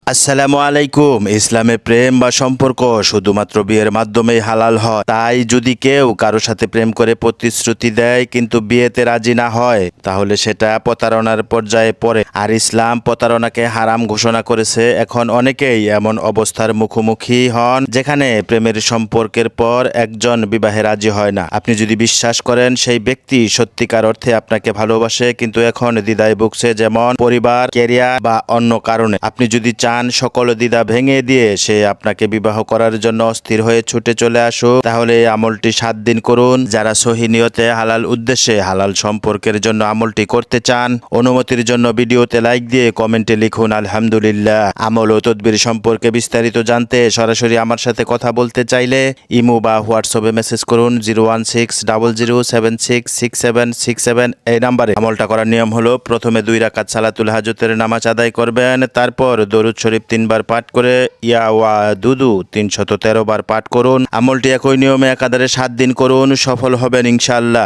আসসালামু আলাইকুম। ইসলামে প্রেম বা সম্পর্ক শুধুমাত্র বিয়ের মাধ্যমেই হালাল হয়। তাই যদি কেউ কারো সাথে প্রেম করে প্রতিশ্রুতি দেয় কিন্তু বিয়েতে রাজি না হয়, তাহলে সেটা প্রতারণার পর্যায়ে পড়ে। আর ইসলাম প্রতারণাকে হারাম ঘোষণা করেছে। এখন অনেকেই এমন অবস্থার মুখোমুখি হন যেখানে প্রেমের সম্পর্কের পর একজন বিবাহে রাজি হয় না। আপনি যদি বিশ্বাস করেন সেই ব্যক্তি সত্যিকার অর্থে আপনাকে ভালোবাসে, কিন্তু এখন দ্বিধায় ভুগছে, যেমন পরিবার, ক্যারিয়ার বা অন্য কারণে। আপনি যদি চান সকল দ্বিধা ভেঙে দিয়ে সে আপনাকে বিবাহ করার জন্য অস্থির হয়ে ছুটে চলে আসুক, তাহলে এই আমলটি 7 দিন করুন। যারা সহি নিয়তে হালাল উদ্দেশ্যে হালাল সম্পর্কের জন্য আমলটি করতে চান, অনুমতির জন্য ভিডিওতে লাইক দিয়ে কমেন্টে লিখুন আলহামদুলিল্লাহ। আমল ও তদবির সম্পর্কে বিস্তারিত জানতে সরাসরি আমার সাথে কথা বলতে চাইলে ইমো বা হোয়াটসঅ্যাপে মেসেজ করুন 01600766767 এই নাম্বারে। আমলটা করার নিয়ম হলো, প্রথমে 2 রাকাত সালাতুল হাজতের নামাজ আদায় করবেন, তারপর দরুদ শরীফ 3 বার পাঠ করে ইয়া ওয়া দুদু 313 বার পাঠ করুন। আমলটি একই নিয়মে একাধারে 7 দিন করুন, সফল হবেন ইনশাআল্লাহ।